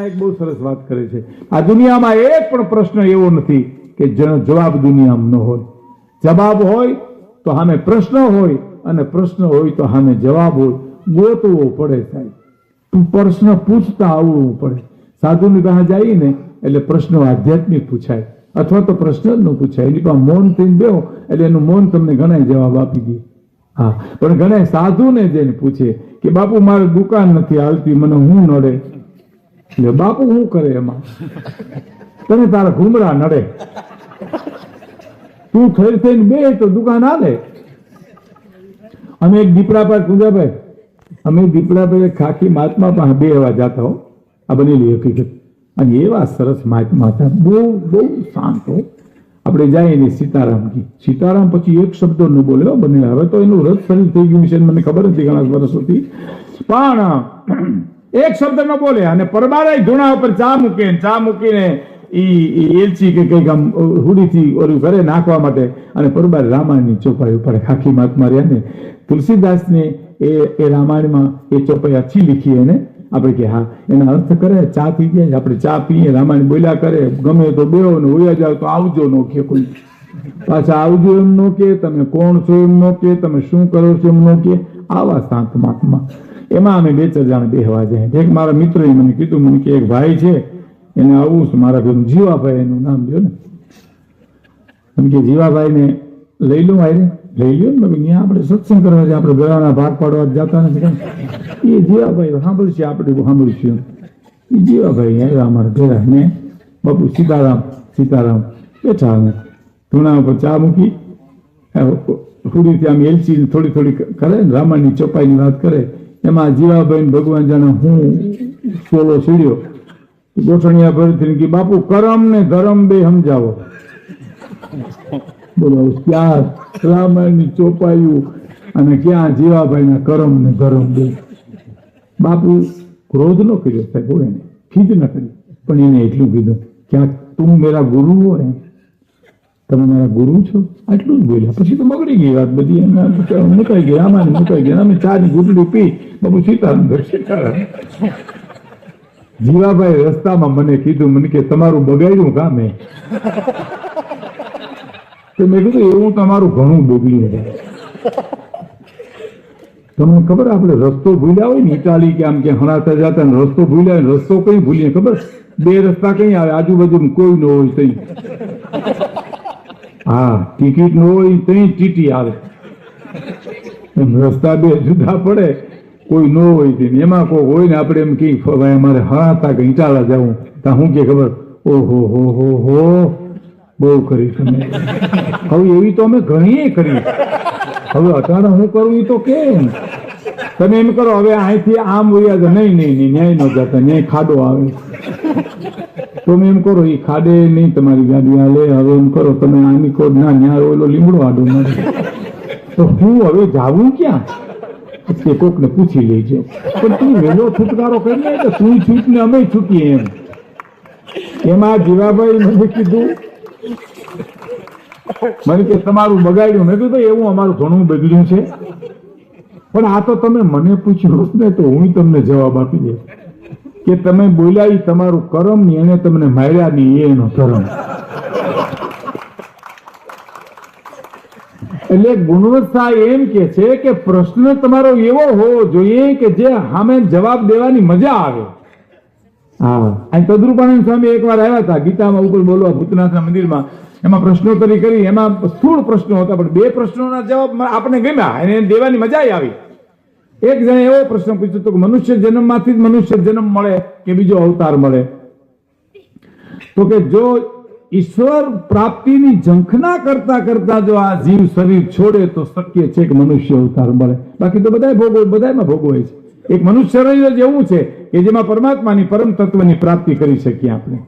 એક બહુ સરસ વાત કરે છે. આ દુનિયામાં એક પણ પ્રશ્ન એવો નથી કે જેનો જવાબ દુનિયામાં ન હોય. જવાબ હોય તો સામે પ્રશ્ન હોય, અને પ્રશ્ન હોય તો સામે જવાબ હોય. ગોતવો પડે સાહેબ, પ્રશ્ન પૂછતા આવડવું પડે. સાધુની પાસે જઈએ ને એટલે પ્રશ્નો આધ્યાત્મિક પૂછાય, અથવા તો પ્રશ્ન જ ન પૂછાય. એની પાસે મૌન થઈને બેહો એટલે એનું મૌન તમને ઘણા જવાબ આપી દે. હા, પણ ઘણા સાધુને જઈને પૂછે કે બાપુ મારે દુકાન નથી હાલતી, મને હું નડે. એટલે બાપુ શું કરે એમાં? તને તારા ઘુમરા નડે, તું થઈ થઈને બે તો દુકાન હાલે. અમે એક દીપડાભાઈ પૂજાભાઈ, અમે દીપડાભાઈ ખાખી મહાત્મા પાસે બે એવા જાતા હો, આ બનેલી હકીકત. અને એવા સરસ મહાત્મા હતા, બહુ બહુ શાંત હો. આપણે જાય ને સીતારામ કી, સીતારામ પછી એક શબ્દ ન બોલ્યો બને. હવે તો એનું રથ શરીર થઈ ગયું છે, મને ખબર નથી ઘણા વર્ષોથી, પણ એક શબ્દ ન બોલે. અને પરબારે ધૂણા ઉપર ચા મૂકે, ચા મૂકીને એલચી કે કઈક આમ હુડીથી ઓલું કરે નાખવા માટે, અને પરબાર રામાયણની ચોપાઈ ઉપર ખાખી મહાત્મા રહ્યા ને તુલસીદાસને એ રામાયણમાં એ ચોપાઈ આછી લીખી. એને આપણે કે હા એના અર્થ કરે, ચા થઈ જાય, આપણે ચા પીએ, રામાયણ બોલ્યા કરે, ગમે તો બેહો ને હોયા જાવ તો આવજો નો કે કોઈ, પાછા આવજો એમ નો કે, તમે કોણ છો એમ નો કે, તમે શું કરો છો એમ નો કે. આવા શાંત મહાત્મા. એમાં અમે બે ચાર જણ બેહવા જાય. એક મારા મિત્રએ મને કીધું, મને કે એક ભાઈ છે એને આવું છે, મારા ઘરનું જીવાભાઈ એનું નામ લ્યો ને, એમ કે જીવાભાઈને લઈ લો, આરે લઈ લ્યો ને, ત્યાં આપણે સત્સંગ કરવા છે, આપણે ગળાના ભાગ પાડવા જતા નથી. એ જીવાભાઈ સાંભળશે, આપણે સાંભળીશું. એ જીવાભાઈ આવ્યા અમારા ઘેરા ને બાપુ સીતારામ સીતારામ બેઠા. અમે ધૂણા ઉપર ચા મૂકી, થોડીથી આમ એલચી થોડી થોડી કરે, રામાયણની ચોપાઈની વાત કરે. એમાં જીવાભાઈ ભગવાન જાણે હું સોલો સીડ્યો, ગોઠણિયા ભરતી કે બાપુ કરમ ને ધરમ બે સમજાવો. બોલો ક્યાં રામાયણની ચોપાયું અને ક્યાં જીવાભાઈના કરમ ને ધરમ બે? બાપુ ક્રોધ ન કર્યો સાહેબ, એને ખીજ ન કરી, પણ એને એટલું કીધું ક્યાંક તું મેરા ગુરુ હો, તમે મારા ગુરુ છો, આટલું જ બોલ્યા. પછી તો બગડી ગઈ વાત બધી, મુકાઈ ગઈ, રામાયણ મુકાઈ ગઈ. અમે ચાની ગુટલી પી, બાપુ સીતારામ સીતારામ. જીવાભાઈ રસ્તામાં મને કીધું, મને કે તમારું બગાડ્યું કામ હે? તો મેં કીધું એવું તમારું ઘણું બગડ્યું છે. તમને ખબર આપણે રસ્તો ભૂલ્યા હોય ને, ઇટાલી કે આમ કે હણાતા જતા ને રસ્તો ભૂલ્યા હોય, રસ્તો કઈ ભૂલીએ ખબર? બે રસ્તા કઈ આવે, આજુબાજુ કોઈ ન હોય તઈ. હા, ટિકિટ ન હોય તઈ ટીટી આવે. રસ્તા બે જુદા પડે, કોઈ ન હોય એમાં કોઈ હોય ને, આપણે એમ કઈ અમારે હણાતા કે ઇટાલા જવું, ત્યાં શું કે ખબર? ઓહો હો હો હો, બહુ કરી તમે. હવે એવી તો અમે ઘણી કરી. હવે અટાણે હું કરું એ તો કેમ? તમે એમ કરો, હવે અહીંથી આમ વયા જાવ. નહીં નહીં નહીં, ન્યાય ન જતા, ન્યાય ખાડો આવે. તમે એમ કરો, એ ખાડે નહીં તમારી ગાડી હાલે. હવે એમ કરો તમે આની કોડ ના, ન્યાય ઓલો લીમડો આડો નથી, તો હું હવે જાવું ક્યાં? કે કોકને પૂછી લેજો. પણ તું વહેલો છુટકારો કરી લે તો તું છૂટ ને અમે છૂટીએ એમ. એમાં જીવાભાઈ મને કીધું, મને કે તમારું બગાડ્યું. મેં કીધું એવું અમારું ઘણું બગડ્યું છે, પણ આ તો તમે મને પૂછ્યું ને તો હું તમને જવાબ આપી દે કે તમે બોલ્યા એ તમારું કરમ ની, એને તમને માર્યા નહીં એનો ધર્મ. એટલે ગુણવત્તા એમ કે છે કે પ્રશ્ન તમારો એવો હોવો જોઈએ કે જે સામે જવાબ દેવાની મજા આવે. હા, અહીં તદ્રુપાનંદ સ્વામી એકવાર આવ્યા હતા ગીતામાં ઉપર બોલવા ભૂતનાથના મંદિરમાં. એમાં પ્રશ્નોત્તરી કરી, એમાં સ્થૂળ પ્રશ્નો હતા, પણ બે પ્રશ્નોના જવાબ આપણે ગમ્યા, એને દેવાની મજા આવી. એક જણે એવો પ્રશ્ન પૂછ્યો હતો કે મનુષ્ય જન્મમાંથી જ મનુષ્ય જન્મ મળે કે બીજો અવતાર મળે? તો કે જો ઈશ્વર પ્રાપ્તિની ઝંખના કરતા કરતા જો આ જીવ શરીર છોડે તો શક્ય છે કે મનુષ્ય અવતાર મળે. બાકી તો બધા બધામાં ભોગવાય છે. એક મનુષ્ય શરીર જ એવું છે કે જેમાં પરમાત્માની પરમ તત્વની પ્રાપ્તિ કરી શકીએ આપણે,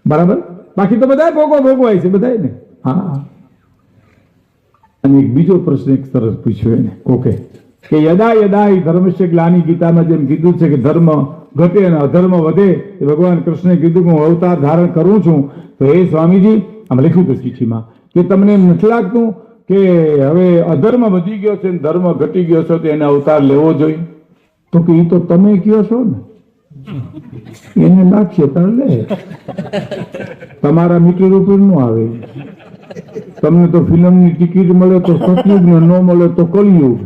બરાબર? બાકી તો બધા ભોગવાય છે બધાને. હા. અને એક બીજો પ્રશ્ન એક સરસ પૂછ્યો એને કોકે કે યદા યદા ધર્મસ્ય ગ્લાનિ, ગીતામાં જેમ કીધું છે કે ધર્મ ઘટે અને અધર્મ વધે, એ ભગવાન કૃષ્ણે કીધું કે હું અવતાર ધારણ કરું છું. તો એ સ્વામીજી આમ લખ્યું હતું ચિઠ્ઠીમાં કે તમને એમ નથી લાગતું કે હવે અધર્મ વધી ગયો છે, ધર્મ ઘટી ગયો છે, તો એને અવતાર લેવો જોઈએ? તો કે એ તો તમે કહો છો ને, એને લાગશે તાર લે, તમારા મીટર ઉપર નો આવે. તમને તો ફિલ્મની ટિકિટ મળે તો સતયુગ ને ન મળે તો કલયુગ.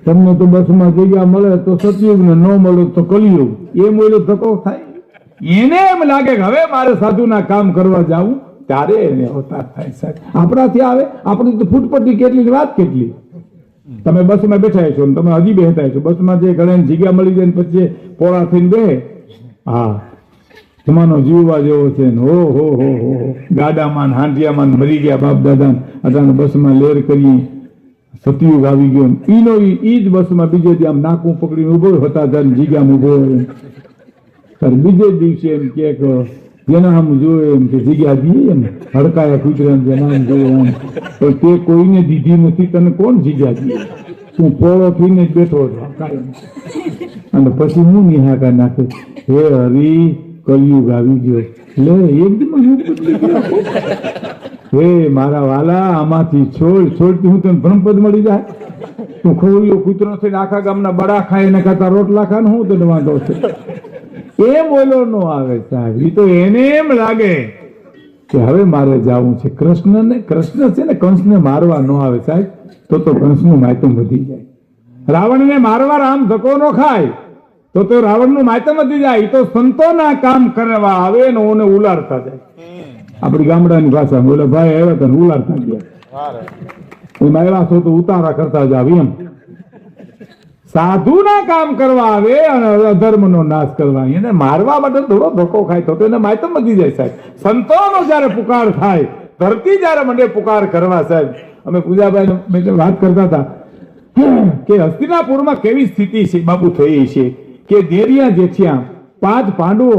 તમને તો બસમાં જગ્યા મળે તો સતયુગ ને ન મળે તો કલયુગ. એ મોલો ધક્કો થાય. એને એમ લાગે કે હવે મારે સાધુના કામ કરવા જાવું, ત્યારે એને અવતાર થાય. સાહેબ આપણાથી આવે, આપણી તો ફૂટપટ્ટી કેટલી વાત કેટલી. તમે બસમાં બેઠા છો ને તમે હજી બેઠા છો, બસમાં જે ઘણા જગ્યા મળી જાય પછી પોળા થઈને બે, હા તમારો જીવવા જેવો છે ને, હો હો હો હો ગાડામાં હાંડિયામાં મરી ગયા બાપ દાદા, અટાણે બસમાં લેર કરી સતયુગ આવી ગયો. ઈનો ઈ જ બસમાં બીજે દી આમ નાકું પકડીને ઉભો હતા જગ્યામાં ઉભો બીજે દિવસે એમ કે જેના આમ જોયે એમ કે જગ્યા દઈએ ને હડકાયા કૂતરા જેના આમ જોયે એમ, તો તે કોઈને દીધી નથી, તને કોણ જગ્યા દે? તું પોળો થઈને જ બેઠો કાયમ. અને પછી હું નિહાકા નાખે, હે હરી કલયુગ આવી ગયો, લે એકદમ યુગ બદલી ગયો. હે મારા વાલા, આમાંથી છોડતી હું તને બ્રહ્મપદ મળી જાય. તું ખોલ્યો કૂતરો થઈને આખા ગામના બડા ખાય ને ખાતા રોટલા ખાને હું તને વાંધો છે? એ બોલો નો આવે સાહેબ. એ તો એને એમ લાગે કે હવે મારે જવું છે. કૃષ્ણ છે ને કંસને મારવા ન આવે સાહેબ, તો કંસનું માયતમ વધી જાય. રાવણને મારવા રામ ધક્કો નો ખાય તો રાવણનું માયતમ વધી જાય. એ તો સંતોના કામ કરવા આવે ને ઓને ઉલાડતા જાય. આપણી ગામડાની ભાષા બોલે ભાઈ આવ્યા તને ઉલાડતા ગયા, માર્યા છો તો ઉતારા કરતા જાવ એમ. સાધુના કામ કરવા આવે અને અધર્મનો નાશ કરવા, એને મારવા માટે થોડો ધક્કો ખાય તો એને માયતમ વધી જાય સાહેબ. સંતોનો જયારે પુકાર થાય, ધરતી જયારે મંડે પુકાર કરવા સાહેબ. અમે પૂજાભાઈ વાત કરતા હતા કે હસ્તિનાપુરમાં કેવી સ્થિતિ છે બાપુ થઈ છે કે દેરિયા જેઠિયા 5 પાંડવો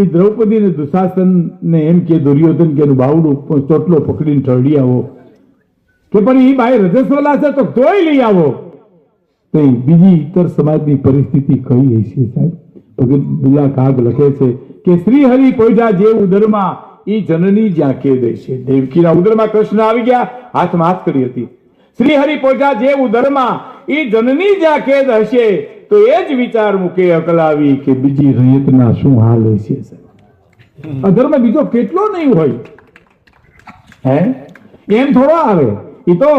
એ દ્રૌપદી ને દુશાસન ને એમ કે દુર્યોધન કે બાવડું ચોટલો પકડીને ઠરડી આવો કે પણ એ બાઈ રજસ્વલા છે તો તોય લઈ આવો. બીજી ઇતર સમાજની પરિસ્થિતિ કઈ હશે સાહેબ? ભગત બીજા કાગ લખે છે કે શ્રી હરિ પોઈજા જે ઉદરમાં એ જનની જ્યાં કેદ હશે. દેવકીના ઉદરમાં કૃષ્ણ આવી ગયા, હાથમાં હાથ કરી હતી. શ્રી હરિ પોઈજા જે ઉદરમાં એ જનની જ્યાં કેદ હશે, તો એ જ વિચાર મૂકે અકલાવી કે બીજી રૈયતના શું હાલ હશે સાહેબ. અધર્મ બીજો કેટલો નહીં હોય હે, એમ થોડો આવે. એ તો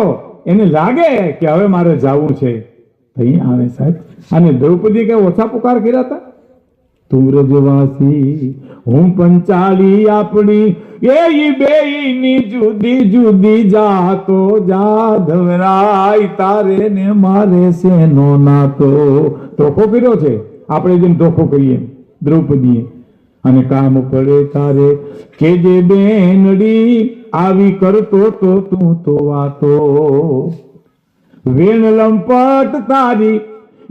એને લાગે કે હવે મારે જવું છે, અહીં આવે સાહેબ. અને દ્રૌપદી કઈ ઓછા પુકાર કર્યા હતા? તું વ્રજવાસી હું પંચાલી આપણી એ બેયની જુદી જુદી જાતો, જાધવરાય તારે ને મારે શેનો નાતો. ધોખો કર્યો છે આપણે જેમ ધોખો કરીએ દ્રૌપદીએ. અને કામ પડે તારે કે જે બેનડી આવી કરતો તો તું તો વાતો, વેણ લંપટ તારી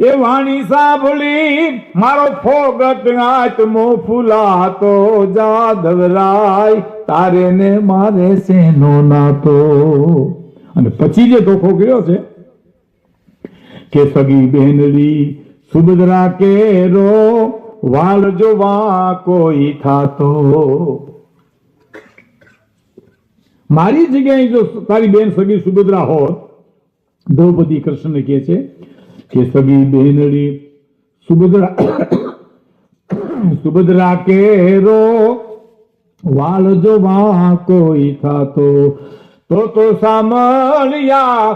એ વાણી સાંભળી મારો ફોગટ આત્મો ફૂલાતો, જાધવરાય તારે ને મારે શેનો નાતો. અને પછી જે ધોખો કર્યો છે કે સગી બહેનડી સુભદ્રા કેરો વાલ જોવા કોઈ થાતો. મારી જગ્યાએ જો તારી બેન સગી સુભદ્રા હોત, દ્રૌપદી કૃષ્ણ કહે છે કે સગી બહેનડી સુભદ્રા કેરો વાલ જોવા કોઈ થાતો, તો સામળિયા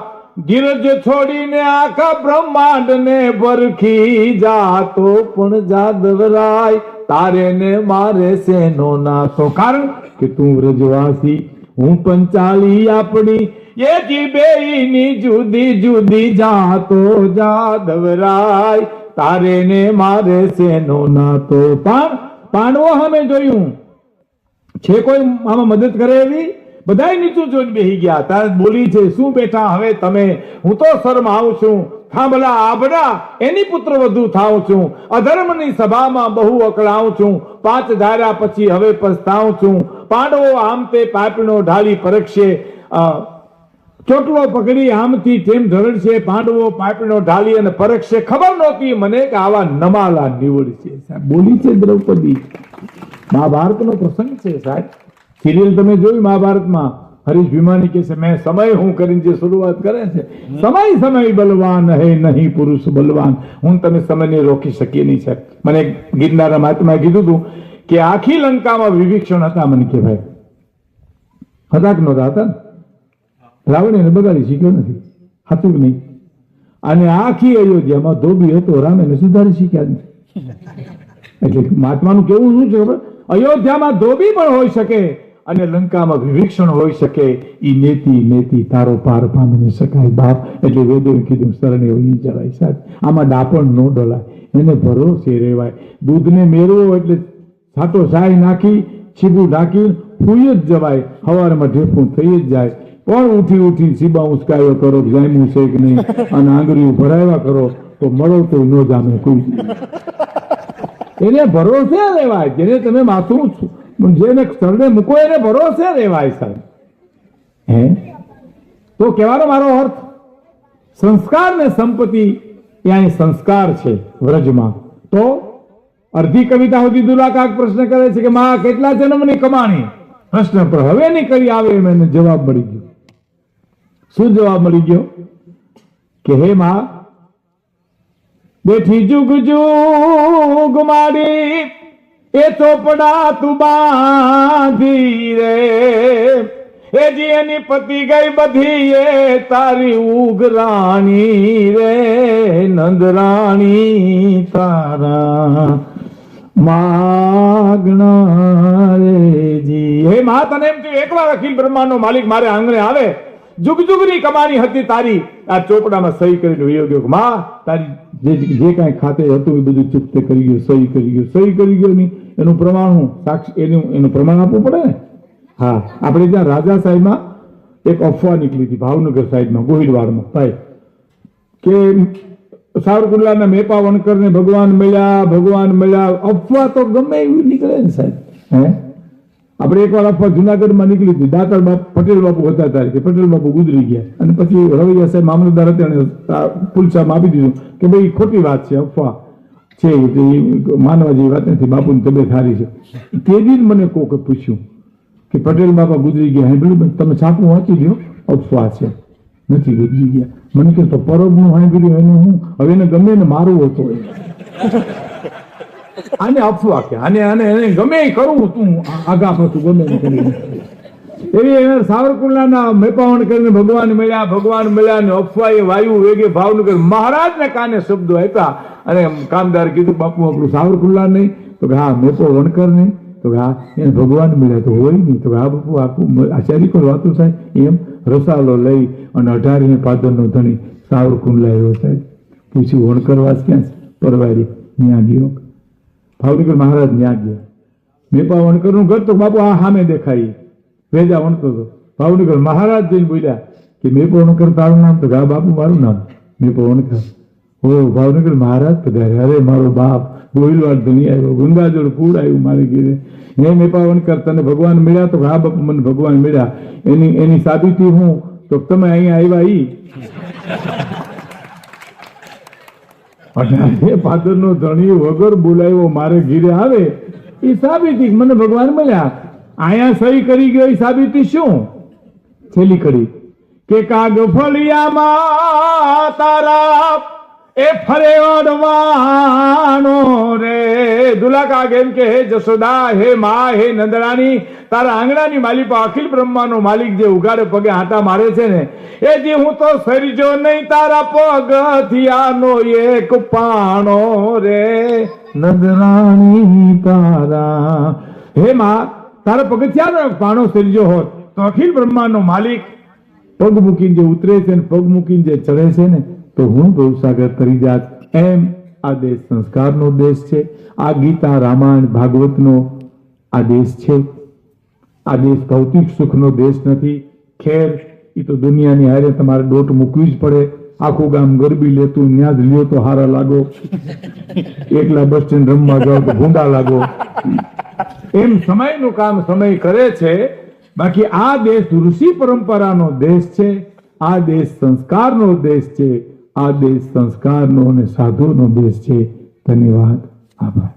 ધીરજ છોડીને આખા બ્રહ્માંડ ને ભરખી જાતો, પણ જાદવરાય તારે ને મારે શેનો નાતો. કારણ કે તું વ્રજવાસી હું પંચાલી આપણી એ બેયની જુદી જુદી જાતો, જાદવરાય તારે ને મારે શેનો નાતો. પણ પાંડવો સામે જોયું છે કોઈ આમાં મદદ કરે એવી? બધા નીચું જોઈને બેસી ગયા. તારે બોલી છે શું બેઠા હવે તમે? હું તો શરમાઉં છું, થાંભલા આભડા એની પુત્ર વધુ થાઉં છું, અધર્મની સભામાં બહુ અકળાઉં છું, 5 ધાર્યા પછી હવે પછતાઉં છું. પાંડવો આમ તે પાપણો ઢાળી પરખશે, ચોટલો પકડી આમથી તેમ ધરડશે, પાંડવો પાપણો ઢાળી અને પરખશે. ખબર નહોતી મને કે આવા નમાલા નીવડશે. બોલી છે દ્રૌપદી. મહાભારતનો પ્રસંગ છે સાહેબ. સિરિયલ તમે જોઈ મહાભારતમાં, હરીશ ભીમાની કે છે મેં સમય હું કરીને જે શરૂઆત કરે છે, સમય બલવાન હે નહીં પુરુષ બલવાન, હું તમે સમયને રોકી શકીએ નહીં સાહેબ. મને એક ગિરનારા મહાત્માએ કીધું હતું કે આખી લંકામાં વિભીષણ હતા. મને કે ભાઈ હતા કે નહોતા? હતા ને. રાવણ એને બગાડી શીખ્યો નથી, હતું કે નહીં? અને આખી અયોધ્યામાં ધોબી હતો, રામ એને સુધારી શીખ્યા નથી. એટલે મહાત્માનું કેવું શું છે ખબર? અયોધ્યામાં ધોબી પણ હોઈ શકે અને લંકામાં વિભીષણ હોઈ શકે. ઈ નેતિ તારો પાર પામી શકાય બાપ. એટલે વેદોએ કીધું શરણે હોઈ જવાય સાહેબ. આમાં ડાપણ ન ડોલાય, એને ભરોસે રહેવાય. દૂધને મેળવો એટલે છાંટો સાય નાખી છીબું ઢાંકી ફૂઈ જ જવાય, હવારમાં ઢેફું થઈ જ જાય. પણ ઉઠી સીબા ઉચકાયો કરો, જામ્યું છે કે નહીં, અને આંગળીઓ ભરાવ્યા કરો તો મળો તો ન જામે કોઈ. એને ભરોસે રહેવાય. જેને તમે માથું જેને શરણે મૂકો એને ભરોસે રહેવાય સાહેબ. હે તો કહેવાનો મારો અર્થ, સંસ્કાર ને સંપત્તિ ત્યાં સંસ્કાર છે વ્રજમાં. તો અડધી કવિતા સુધી દુલાકાક પ્રશ્ન કરે છે કે માં કેટલા જન્મની કમાણી? પ્રશ્ન પર હવે ની કરી આવે એને જવાબ મળી ગયો. શું જવાબ મળી ગયો? કે હે માં, બેઠી જુગ જુગ માડી એ ચોપડા તું બાંધી રે, એ જી એની પતિ ગઈ બધી એ તારી ઉઘરાણી રે, નંદરાણી તારા માગણા રે જી. હે મા, તને એમ થયું એકવાર અખિલ બ્રહ્માંડનો માલિક મારે આંગણે આવે, જુગ જુગની કમાણી હતી તારી, આ ચોપડામાં સહી કરીને વયો ગયો. માં તારી જે કાંઈ ખાતે હતું એ બધું ચૂકતે કરી ગયો, સહી કરી ગયો નહીં એનું પ્રમાણ હું સાક્ષી એનું પ્રમાણ આપવું પડે ને. હા, આપણે ત્યાં રાજા સાહેબમાં એક અફવા નીકળી હતી, ભાવનગર સાઈડમાં ગોહિલવાડમાં ભાઈ, કે સાવરકુંડલાના મેપા વણકરને ભગવાન મળ્યા. અફવા તો ગમે એવી નીકળે ને સાહેબ. હે આપણે એકવાર અફવા જુનાગઢમાં નીકળી હતી, દાતાર પટેલ બાપુ હતા ત્યારે, કે પટેલ બાપુ ગુજરી ગયા, અને પછી રવૈયા સાહેબ મામલતદાર હતા અને પુલસામાં આપી દીધું કે ભાઈ ખોટી વાત છે, અફવા છે, માનવા જેવી વાત નથી, બાપુની તબિયત સારી છે. તે દિન મને કોકે પૂછ્યું કે પટેલ બાપા ગુજરી ગયા, સાંભળ્યું? તમે છાપું વાંચી લ્યો, અફવા છે, નથી ગુજરી ગયા. મને કે તો પરબનું સાંભળ્યું એનું હું? હવે એને ગમે ને મારવું હતો આને અફવા કે આને ગમે એ કરવું, તું આગા પાછું ગમે એવી સાવરકુંડલાના મેપાવણ કરીને ભગવાન મળ્યા ને અફવા એ વાયુ વેગે ભાવનગર મહારાજને કાને શબ્દો આપ્યા. અને કામદાર કીધું બાપુ આપણું સાવરકુંડલા નહીં? તો કે હા. મેપો વણકર નહીં? તો કે હા. એને ભગવાન મળ્યા તો હોય નહીં? તો હા બાપુ આખું આચાર્ય કોઈ વાતું થાય એમ. રસાલો લઈ અને 18 પાદરનો ધણી સાવરકુંડલા આવ્યો સાહેબ. પૂછ્યું વણકરવાસ ક્યાં છે? પરવારી. ત્યાં ગયો. ભાવનગર મહારાજ ત્યાં ગયા. મેપા વણકરનું ઘર તો બાપુ આ સામે દેખાય, વેજા વણતો હતો. ભાવનગર મહારાજ જઈને બોલ્યા કે મેપો વણકર તારું નામ? તો હા બાપુ મારું નામ મેપો વણકર. ઓ ભાવનગર મહારાજ પધાર્યા. અરે મારો બાપ ગોહિલવાડ ધણી આવ્યો, ગંગાજળ ફૂડ આવ્યું મારે ઘેરે. હે મેપા વણકર તને ભગવાન મળ્યા? તો હા બાપુ મને ભગવાન મળ્યા. એની સાબિતી હું? તો તમે અહીંયા આવ્યા ઈ 18 પાદરનો ધણી વગર બોલાવ્યો મારે ઘીરે આવે, એ સાબિતી મને ભગવાન મળ્યા. અહીંયા સહી કરી ગયો, એ સાબિતી શું? છેલ્લી કડી કે કાગ ફળિયામાં તારા એ ફરે ઓડવાનો રે. દુલાકાગ એમ કે હે જશોદા, હે મા, હે નંદરાણી, તારા આંગણાની માલિકા અખિલ બ્રહ્માનો માલિક જે ઉગાડે પગે આંટા મારે છે ને, એ જે હું તો સરીજો નહીં તારા પગથિયાનો એક પાણો રે. નંદરાણી તારા, હે મા, તારા પગથિયાનો એક પાણો સરીજો હોત તો અખિલ બ્રહ્માનો માલિક પગ મૂકીને જે ઉતરે છે ને પગ મૂકીને જે ચડે છે ને, તો હું ભવસાગર તરી જાત. એમ આ દેશ સંસ્કારનો દેશ છે. આ ગીતા રામાયણ ભાગવતનો આ દેશ છે. આ દેશ ભૌતિક સુખનો દેશ નથી. ખેર એ તો દુનિયાની હારે તમારે દોટ મૂકવી જ પડે. આખું ગામ ગરબી લેતું ન્યા જ લ્યો તો હારા લાગો, એકલા બસ સ્ટેન્ડ રમવા જાઓ તો ભૂંડા લાગો. એમ સમયનું કામ સમય કરે છે. બાકી આ દેશ ઋષિ પરંપરાનો દેશ છે. આ દેશ સંસ્કારનો દેશ છે. આ દેશ સંસ્કારનો અને સાધુનો દેશ છે. ધન્યવાદ, આભાર.